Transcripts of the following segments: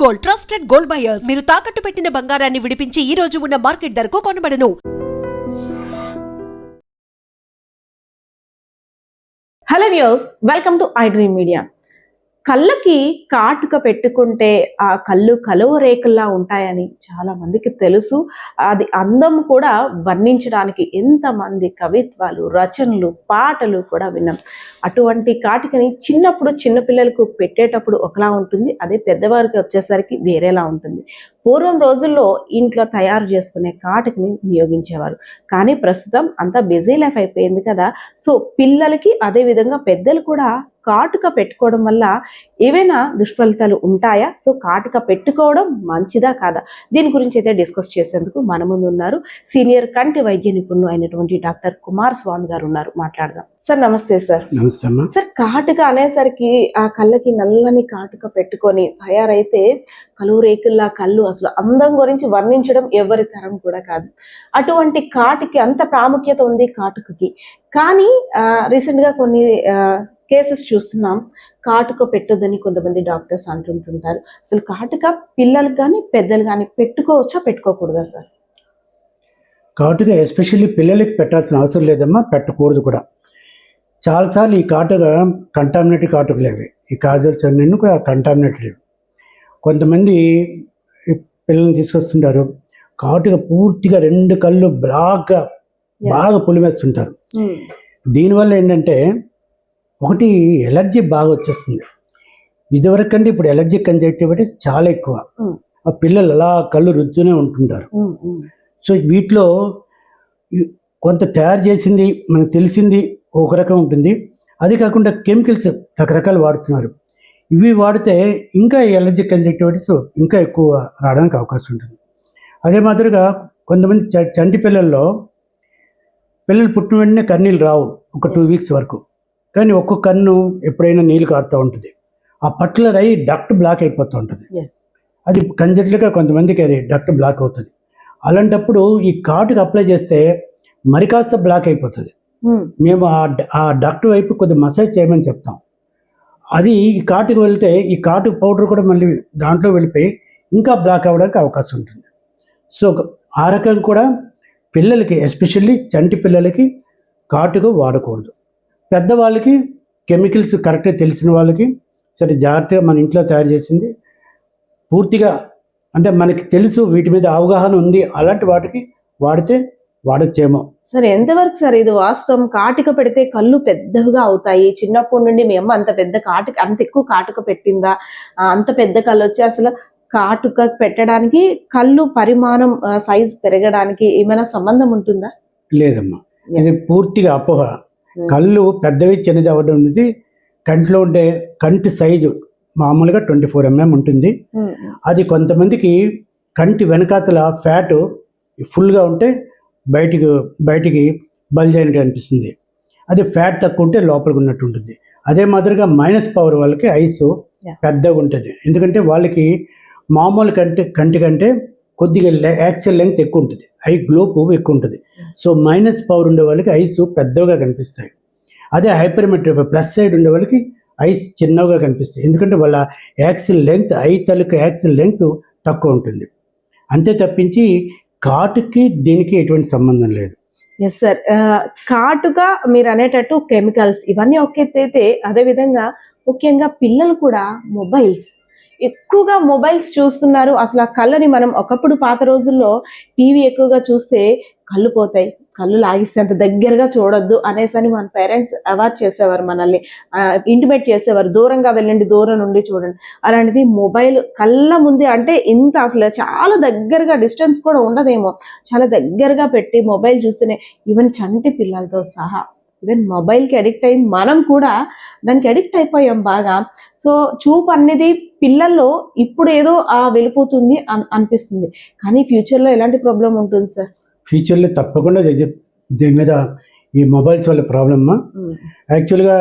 Gold, trusted gold buyers. మీరు తాకట్టు పెట్టిన బంగారాన్ని విడిపించి ఈ రోజు ఉన్న మార్కెట్ ధరకు కొనబడను. Hello viewers, welcome to iDream Media. కళ్ళకి కాటుక పెట్టుకుంటే ఆ కళ్ళు కలువ రేకుల్లా ఉంటాయని చాలా మందికి తెలుసు. అది అందం కూడా వర్ణించడానికి ఎంతమంది కవిత్వాలు, రచనలు, పాటలు కూడా విన్నాం. అటువంటి కాటుకని చిన్నప్పుడు చిన్నపిల్లలకు పెట్టేటప్పుడు ఒకలా ఉంటుంది, అదే పెద్దవారికి వచ్చేసరికి వేరేలా ఉంటుంది. పూర్వం రోజుల్లో ఇంట్లో తయారు చేసుకునే కాటుకని వినియోగించేవారు. కానీ ప్రస్తుతం అంతా బిజీ లైఫ్ అయిపోయింది కదా. సో పిల్లలకి అదేవిధంగా పెద్దలు కూడా కాటుక పెట్టుకోవడం వల్ల ఏవైనా దుష్ఫలితాలు ఉంటాయా? సో కాటుక పెట్టుకోవడం మంచిదా కాదా? దీని గురించి అయితే డిస్కస్ చేసేందుకు మన ముందు ఉన్నారు సీనియర్ కంటి వైద్య నిపుణులు అయినటువంటి డాక్టర్ కుమార్ స్వామి గారు ఉన్నారు. మాట్లాడదాం. సార్ నమస్తే. సార్ నమస్తే అమ్మా. సార్ కాటుక అనేసరికి ఆ కళ్ళకి నల్లని కాటుక పెట్టుకొని తయారైతే కలువ రేకుల్లా కళ్ళు, అసలు అందం గురించి వర్ణించడం ఎవరి తరం కూడా కాదు. అటువంటి కాటుకి అంత ప్రాముఖ్యత ఉంది కాటుకకి. కానీ రీసెంట్గా కొన్ని కేసెస్ చూస్తున్నాం, కాటుక పెట్టొద్దని కొంతమంది డాక్టర్స్ అంటుంటుంటారు. అసలు కాటుక పిల్లలకు కానీ పెద్దలు కానీ పెట్టుకోవచ్చా, పెట్టుకోకూడదా సార్? కాటుక ఎస్పెషల్లీ పిల్లలకి పెట్టాల్సిన అవసరం లేదమ్మా, పెట్టకూడదు కూడా. చాలాసార్లు ఈ కాటుక కంటామినేటెడ్ కాటుకలేవి, ఈ కాజల్స్ అన్నీ కూడా కంటామినేటెడ్. కొంతమంది పిల్లల్ని తీసుకొస్తుంటారు, కాటుక పూర్తిగా రెండు కళ్ళు బాగా పులిమేస్తుంటారు. దీనివల్ల ఏంటంటే ఒకటి ఎలర్జీ బాగా వచ్చేస్తుంది. ఇదివరకు కంటే ఇప్పుడు ఎలర్జీ కంజక్టివిటీస్ చాలా ఎక్కువ. ఆ పిల్లలు అలా కళ్ళు రుద్దుతూనే ఉంటుంటారు. సో వీటిలో కొంత తయారు చేసింది మనకు తెలిసింది ఒక రకం ఉంటుంది, అది కాకుండా కెమికల్స్ రకరకాలు వాడుతున్నారు. ఇవి వాడితే ఇంకా ఎలర్జీ కంజక్టివిటీస్ ఇంకా ఎక్కువ రావడానికి అవకాశం ఉంటుంది. అదే మాదిరిగా కొంతమంది చంటి పిల్లలు పుట్టిన వెంటనే కన్నీళ్ళు రావు ఒక 2 వీక్స్ వరకు, కానీ ఒక్కొక్క కన్ను ఎప్పుడైనా నీళ్ళు కారుతూ ఉంటుంది. ఆ పర్టికులర్ అయ్యి డక్ట్ బ్లాక్ అయిపోతూ ఉంటుంది. అది కంజెంట్గా కొంతమందికి అది డక్ట్ బ్లాక్ అవుతుంది. అలాంటప్పుడు ఈ కాటుకు అప్లై చేస్తే మరి కాస్త బ్లాక్ అయిపోతుంది. మేము ఆ డక్ట్ వైపు కొద్దిగా మసాజ్ చేయమని చెప్తాం. అది ఈ కాటుకు వెళ్తే ఈ కాటుకు పౌడర్ కూడా మళ్ళీ దాంట్లో వెళ్ళిపోయి ఇంకా బ్లాక్ అవ్వడానికి అవకాశం ఉంటుంది. సో ఆ రకం కూడా పిల్లలకి, ఎస్పెషల్లీ చంటి పిల్లలకి కాటుకు వాడకూడదు. పెద్దవాళ్ళకి కెమికల్స్ కరెక్ట్గా తెలిసిన వాళ్ళకి సరే జాగ్రత్తగా మన ఇంట్లో తయారు చేసింది పూర్తిగా, అంటే మనకి తెలుసు వీటి మీద అవగాహన ఉంది, అలాంటి వాటికి వాడచ్చేమో. సరే, ఎంతవరకు సార్ ఇది వాస్తవం? కాటుక పెడితే కళ్ళు పెద్దగా అవుతాయి. చిన్నప్పటి నుండి మీ అమ్మ అంత ఎక్కువ కాటుక పెట్టిందా? అంత పెద్ద కళ్ళు వచ్చి అసలు కాటుక పెట్టడానికి కళ్ళు పరిమాణం సైజ్ పెరగడానికి ఏమైనా సంబంధం ఉంటుందా? లేదమ్మా, ఇది పూర్తిగా అపోహ. కళ్ళు పెద్దవి చిన్నది అవ్వడం అనేది కంటిలో ఉండే కంటి సైజు మామూలుగా 24 mm ఉంటుంది. అది కొంతమందికి కంటి వెనకాతల ఫ్యాట్ ఫుల్గా ఉంటే బయటికి బల్జ్ అయినట్టు అనిపిస్తుంది. అది ఫ్యాట్ తక్కువ ఉంటే లోపలికి ఉన్నట్టు ఉంటుంది. అదే మాదిరిగా మైనస్ పవర్ వాళ్ళకి ఐస్ పెద్దగా ఉంటుంది, ఎందుకంటే వాళ్ళకి మామూలు కంటి కంటే కొద్దిగా యాక్సిల్ లెంగ్త్ ఎక్కువ ఉంటుంది, ఐ గ్లోప్ ఎక్కువ ఉంటుంది. సో మైనస్ పవర్ ఉండే వాళ్ళకి ఐస్ పెద్దగా కనిపిస్తాయి. అదే హైపర్మెట్రిక్ ప్లస్ సైడ్ ఉండే వాళ్ళకి ఐస్ చిన్నగా కనిపిస్తాయి, ఎందుకంటే వాళ్ళ axle length, I taluka axle length తక్కువ ఉంటుంది. అంతే తప్పించి కాటుకి దీనికి ఎటువంటి సంబంధం లేదు. ఎస్ సార్, కాటుక మీరు అనేటట్టు కెమికల్స్ ఇవన్నీ ఒకెత్తైతే, అదేవిధంగా ముఖ్యంగా పిల్లలు కూడా ఎక్కువగా మొబైల్స్ చూస్తున్నారు. అసలు ఆ కళ్ళని మనం ఒకప్పుడు పాత రోజుల్లో టీవీ ఎక్కువగా చూస్తే కళ్ళు పోతాయి, కళ్ళు లాగిస్తే అంత దగ్గరగా చూడొద్దు అనేసని మన పేరెంట్స్ అవాయిడ్ చేసేవారు, మనల్ని ఇంటిమేట్ చేసేవారు, దూరంగా వెళ్ళండి, దూరం నుండి చూడండి. అలాంటిది మొబైల్ కళ్ళ ముందే, అంటే ఇంత అసలు చాలా దగ్గరగా డిస్టెన్స్ కూడా ఉండదేమో, చాలా దగ్గరగా పెట్టి మొబైల్ చూస్తేనే ఈవెన్ చంటి పిల్లలతో సహా ఈవెన్ మొబైల్కి అడిక్ట్ అయింది మనం కూడా దానికి అడిక్ట్ అయిపోయాం బాగా. సో చూపు అనేది పిల్లల్లో ఇప్పుడు ఏదో వెళ్ళిపోతుంది అనిపిస్తుంది, కానీ ఫ్యూచర్లో ఎలాంటి ప్రాబ్లం ఉంటుంది సార్? ఫ్యూచర్లో తప్పకుండా దీని మీద ఈ మొబైల్స్ వల్ల ప్రాబ్లమ్మా. యాక్చువల్గా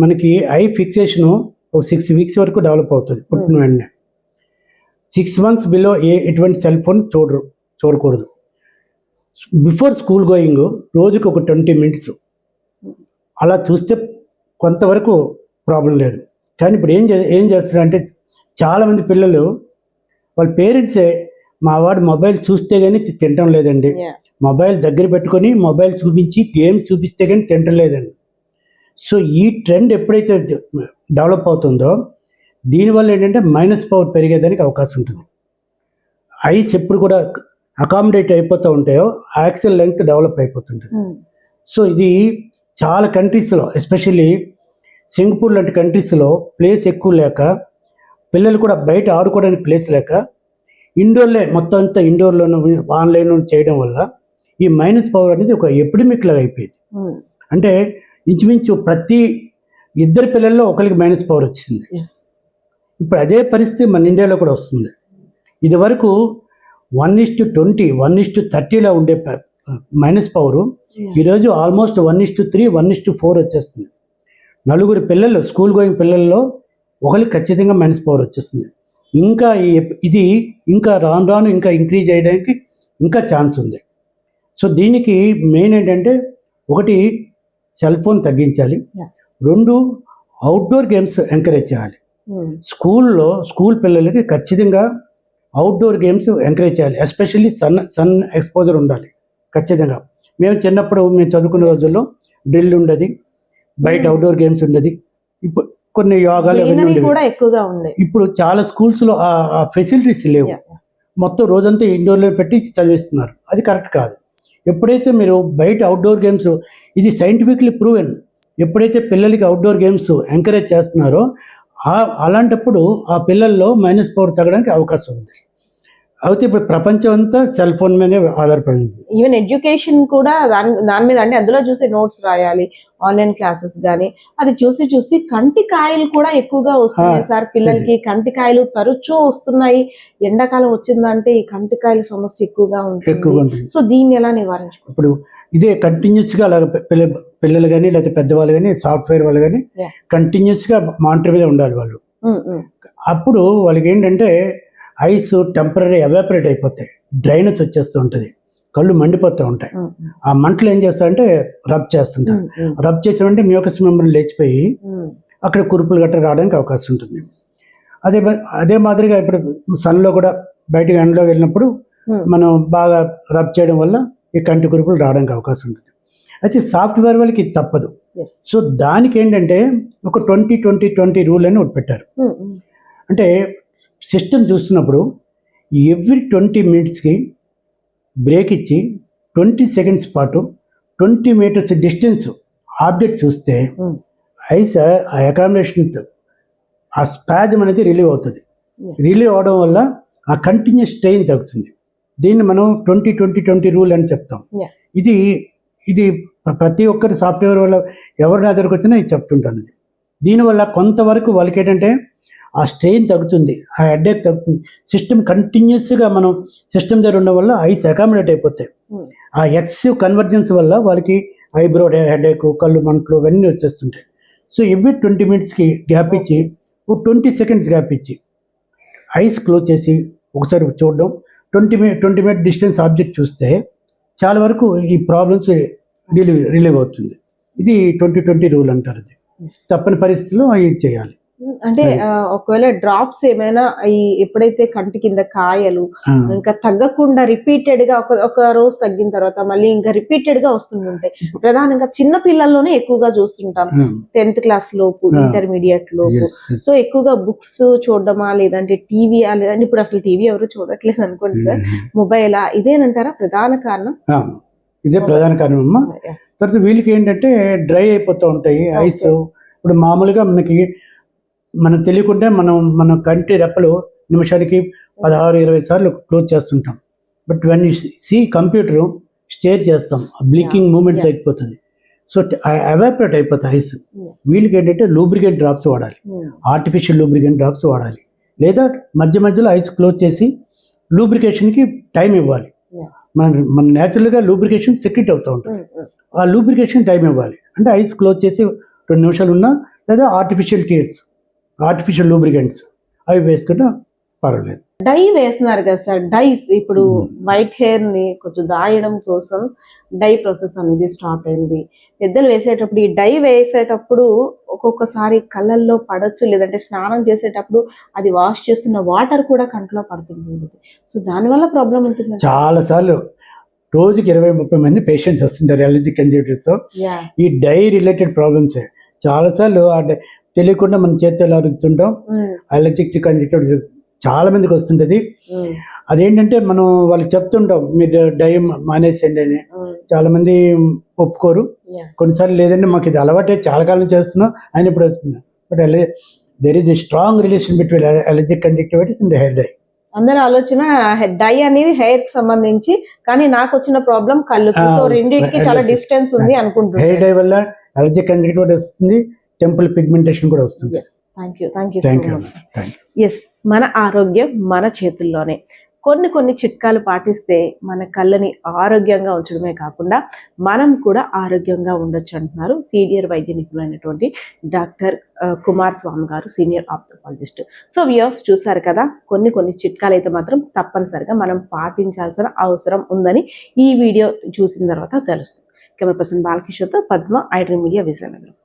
మనకి ఐ ఫిక్సేషను ఒక 6 వీక్స్ వరకు డెవలప్ అవుతుంది పుట్టిన వెంటనే. 6 months బిలో ఎటువంటి సెల్ ఫోన్ చూడకూడదు. బిఫోర్ స్కూల్ గోయింగ్ రోజుకి ఒక 20 minutes అలా చూస్తే కొంతవరకు ప్రాబ్లం లేదు. కానీ ఇప్పుడు ఏం చేస్తున్నారంటే చాలామంది పిల్లలు వాళ్ళ పేరెంట్సే మా వాడు మొబైల్ చూస్తే కానీ తినటం లేదండి, మొబైల్ దగ్గర పెట్టుకొని మొబైల్ చూపించి గేమ్స్ చూపిస్తే కానీ తినటం లేదండి. సో ఈ ట్రెండ్ ఎప్పుడైతే డెవలప్ అవుతుందో దీనివల్ల ఏంటంటే మైనస్ పవర్ పెరిగేదానికి అవకాశం ఉంటుంది. ఐస్ ఎప్పుడు కూడా అకామిడేట్ అయిపోతూ ఉంటాయో యాక్సిల్ లెంగ్త్ డెవలప్ అయిపోతుంటుంది. సో ఇది చాలా కంట్రీస్లో, ఎస్పెషల్లీ సింగపూర్ లాంటి కంట్రీస్లో ప్లేస్ ఎక్కువ లేక, పిల్లలు కూడా బయట ఆడుకోవడానికి ప్లేస్ లేక ఇండోర్లే మొత్తం అంతా ఇండోర్లోనూ ఆన్లైన్ చేయడం వల్ల ఈ మైనస్ పవర్ అనేది ఒక ఎపిడమిక్ లాగా అయిపోయింది. అంటే ఇంచుమించు ప్రతి ఇద్దరు పిల్లల్లో ఒకరికి మైనస్ పవర్ వచ్చింది. ఇప్పుడు అదే పరిస్థితి మన ఇండియాలో కూడా వస్తుంది. ఇది వరకు 1:20, 1:30లా ఉండే మైనస్ పవరు ఈరోజు ఆల్మోస్ట్ 1:3, 1:4 వచ్చేస్తుంది. నలుగురు పిల్లలు స్కూల్ గోయింగ్ పిల్లల్లో ఒకరికి ఖచ్చితంగా మైనస్ పవర్ వచ్చేస్తుంది. ఇంకా ఇది ఇంకా రాను ఇంకా ఇంక్రీజ్ అయ్యడానికి ఇంకా ఛాన్స్ ఉంది. సో దీనికి మెయిన్ ఏంటంటే, ఒకటి సెల్ ఫోన్ తగ్గించాలి, 2 అవుట్డోర్ గేమ్స్ ఎంకరేజ్ చేయాలి. స్కూల్ పిల్లలకి ఖచ్చితంగా అవుట్డోర్ గేమ్స్ ఎంకరేజ్ చేయాలి. ఎస్పెషల్లీ సన్ ఎక్స్పోజర్ ఉండాలి ఖచ్చితంగా. మేము చిన్నప్పుడు మేము చదువుకున్న రోజుల్లో డ్రిల్ ఉండేది, బయట అవుట్డోర్ గేమ్స్ ఉండేది. ఇప్పుడు కొన్ని యోగాలు కూడా ఎక్కువగా ఉంది. ఇప్పుడు చాలా స్కూల్స్లో ఆ ఫెసిలిటీస్ లేవు. మొత్తం రోజంతా ఇండోర్లో పెట్టి చదివిస్తున్నారు. అది కరెక్ట్ కాదు. ఎప్పుడైతే మీరు బయట అవుట్డోర్ గేమ్స్, ఇది సైంటిఫిక్లీ ప్రూవెన్, ఎప్పుడైతే పిల్లలకి అవుట్డోర్ గేమ్స్ ఎంకరేజ్ చేస్తున్నారో అలాంటప్పుడు ఆ పిల్లల్లో మైనస్ పవర్ తగ్గడానికి అవకాశం ఉంది. అయితే ఇప్పుడు ప్రపంచం అంతా సెల్ ఫోన్ మీదే ఆధారపడింది. ఈవెన్ ఎడ్యుకేషన్ కూడా దాని మీద, అంటే అందులో చూసి నోట్స్ రాయాలి, ఆన్లైన్ క్లాసెస్ కానీ అది చూసి కంటి కాయలు కూడా ఎక్కువగా వస్తున్నాయి సార్. పిల్లలకి కంటి కాయలు తరచూ వస్తున్నాయి. ఎండాకాలం వచ్చిందంటే ఈ కంటి కాయల సమస్య ఎక్కువగా ఉంటుంది. సో దీన్ని ఎలా నివారించుకో? ఇప్పుడు ఇదే కంటిన్యూస్గా అలాగ పిల్లలు కానీ లేకపోతే పెద్దవాళ్ళు కానీ సాఫ్ట్వేర్ వాళ్ళు కానీ కంటిన్యూస్గా మానిటర్ మీద ఉండాలి వాళ్ళు. అప్పుడు వాళ్ళకి ఏంటంటే ఐస్ టెంపరీ ఎవాపరేట్ అయిపోతాయి, డ్రైనెస్ వచ్చేస్తూ ఉంటుంది, కళ్ళు మండిపోతూ ఉంటాయి. ఆ మంటలు ఏం చేస్తారంటే రబ్ చేస్తుంటారు. రబ్ చేసామంటే మ్యూకస్ మెంబ్రేన్ లేచిపోయి అక్కడ కురుపులు గట్రా రావడానికి అవకాశం ఉంటుంది. అదే మాదిరిగా ఇప్పుడు సన్లో కూడా బయటకు ఎండలో వెళ్ళినప్పుడు మనం బాగా రబ్ చేయడం వల్ల ఈ కంటి కురుపులు రావడానికి అవకాశం ఉంటుంది. అయితే సాఫ్ట్వేర్ వాళ్ళకి ఇది తప్పదు. సో దానికి ఏంటంటే ఒక 20-20-20 రూల్ అని ఒకటి పెట్టారు. అంటే సిస్టమ్ చూస్తున్నప్పుడు ఎవ్రీ 20 మినిట్స్కి బ్రేక్ ఇచ్చి 20 సెకండ్స్ పాటు 20 మీటర్స్ డిస్టెన్స్ ఆబ్జెక్ట్ చూస్తే ఐస్ ఆ అకామిడేషన్ ఆ స్పాజమ్ అనేది రిలీవ్ అవుతుంది. రిలీవ్ అవడం వల్ల ఆ కంటిన్యూస్ స్ట్రెయిన్ తగ్గుతుంది. దీన్ని మనం 20-20-20 రూల్ అని చెప్తాం. ఇది ప్రతి ఒక్కరి సాఫ్ట్వేర్ వల్ల ఎవరిని దగ్గరకు వచ్చినా ఇది చెప్తుంటాను. దీనివల్ల కొంతవరకు వాళ్ళకి ఏంటంటే ఆ స్ట్రెయిన్ తగ్గుతుంది, ఆ హెడేక్ తగ్గుతుంది. సిస్టమ్ కంటిన్యూస్గా మనం సిస్టమ్ దగ్గర ఉండడం వల్ల ఐస్ అకామిడేట్ అయిపోతాయి. ఆ ఎక్సెసివ్ కన్వర్జెన్స్ వల్ల వాళ్ళకి ఐబ్రో హెడేక్, కళ్ళు మంటలు ఇవన్నీ వచ్చేస్తుంటాయి. సో ఎవ్రీ 20 మినిట్స్కి గ్యాప్ ఇచ్చి 20 సెకండ్స్ గ్యాప్ ఇచ్చి ఐస్ క్లోజ్ చేసి ఒకసారి చూడడం, 20 మినిట్ డిస్టెన్స్ ఆబ్జెక్ట్ చూస్తే చాలా వరకు ఈ ప్రాబ్లమ్స్ రిలీవ్ అవుతుంది. ఇది 20-20 రూల్ అంటారు. ఇది తప్పని పరిస్థితుల్లో ఇది చేయాలి. అంటే ఒకవేళ డ్రాప్స్ ఏమైనా ఎప్పుడైతే కంటి కింద కాయలు ఇంకా తగ్గకుండా రిపీటెడ్ గా ఒక రోజు తగ్గిన తర్వాత మళ్ళీ ఇంకా రిపీటెడ్ గా వస్తుంటాయి. ప్రధానంగా చిన్న పిల్లల్లోనే ఎక్కువగా చూస్తుంటాం, 10th క్లాస్ లోపు, ఇంటర్మీడియట్ లోపు. సో ఎక్కువగా బుక్స్ చూడడమా లేదంటే టీవీ, లేదంటే ఇప్పుడు అసలు టీవీ ఎవరు చూడట్లేదు అనుకోండి సార్, మొబైలా, ఇదేనంటారా ప్రధాన కారణం? ఇదే ప్రధాన కారణం అమ్మా. తర్వాత వీళ్ళకి ఏంటంటే డ్రై అయిపోతూ ఉంటాయి ఐస్. ఇప్పుడు మామూలుగా మనకు తెలియకుండా మన కంటి రెప్పలు నిమిషానికి 16-20 సార్లు క్లోజ్ చేస్తుంటాం. But when you see computer stare చేస్తాం, బ్లింకింగ్ మూమెంట్ తగ్గిపోతుంది. సో ఎవాపరేట్ అయిపోతాయి ఐస్. వీళ్ళకి ఏంటంటే లూబ్రికెంట్ డ్రాప్స్ వాడాలి, ఆర్టిఫిషియల్ లూబ్రికెంట్ డ్రాప్స్ వాడాలి. లేదా మధ్యలో ఐస్ క్లోజ్ చేసి లూబ్రికేషన్కి టైం ఇవ్వాలి. మన న్యాచురల్గా లూబ్రికేషన్ సెక్రెట్ అవుతూ ఉంటుంది, ఆ లూబ్రికేషన్ టైం ఇవ్వాలి. అంటే ఐస్ క్లోజ్ చేసి 2 నిమిషాలు ఉన్నా, లేదా ఆర్టిఫిషియల్ లూబ్రికెంట్స్ అవి వేసుకుంటే పర్వాలేదు. డై వేస్తున్నారు కదా సార్, డైస్ ఇప్పుడు వైట్ హెయిర్ ని కొంచెం దాయడం కోసం డై ప్రాసెస్ అనేది స్టార్ట్ అయింది. పెద్దలు వేసేటప్పుడు ఈ డై వేసేటప్పుడు ఒక్కొక్కసారి కళ్ళల్లో పడొచ్చు, లేదంటే స్నానం చేసేటప్పుడు అది వాష్ చేస్తున్న వాటర్ కూడా కంట్లో పడుతుంటుంది. సో దానివల్ల ప్రాబ్లం ఉంటుంది. చాలాసార్లు రోజుకి 20-30 మంది పేషెంట్స్ వస్తుంటారు ఎలర్జిక్ కంజక్టివిటీస్. ఈ డై రిలేటెడ్ ప్రాబ్లమ్స్ చాలాసార్లు తెలియకుండా మన చేతితో ఎలా అరుగుతుంటాం. అలర్జిక్ కంజక్టివిటీస్ చాలా మందికి వస్తుంటది. అదేంటంటే మనం వాళ్ళు చెప్తుంటాం మీరు డై మానేసేయండి అని. చాలా మంది ఒప్పుకోరు. కొన్నిసార్లు లేదంటే మాకు ఇది అలవాటే, చాలా కాలం చేస్తున్నాం ఆయన ఇప్పుడు వస్తుంది. But there is a strong relation between allergic conjunctivitis and hair dye. అందరి ఆలోచన డై అనేది హెయిర్ కి సంబంధించి, కానీ నాకు వచ్చిన ప్రాబ్లం కళ్ళుకి. సో రెండింటికి చాలా డిస్టెన్స్ ఉంది అనుకుంటున్నాను. హెయిర్ డై వల్ల అలర్జిక్ కంజక్టివిటీ వస్తుంది, టెంపుల్ పిగ్మెంటేషన్ కూడా వస్తుంది. Thank you so much. Yes, మన ఆరోగ్యం మన చేతుల్లోనే. కొన్ని చిట్కాలు పాటిస్తే మన కళ్ళని ఆరోగ్యంగా ఉంచడమే కాకుండా మనం కూడా ఆరోగ్యంగా ఉండొచ్చు అంటున్నారు సీనియర్ వైద్య నిపుణులైనటువంటి డాక్టర్ కుమార్ స్వామి గారు, సీనియర్ ఆప్థాలజిస్ట్. సో వ్యూవర్స్ చూసారు కదా, కొన్ని చిట్కాలు అయితే మాత్రం తప్పనిసరిగా మనం పాటించాల్సిన అవసరం ఉందని ఈ వీడియో చూసిన తర్వాత తెలుస్తుంది. కెమెరా పర్సన్ బాలకిషోర్తో పద్మ, ఐడ్రీమ్ మీడియా, విజయనగరం.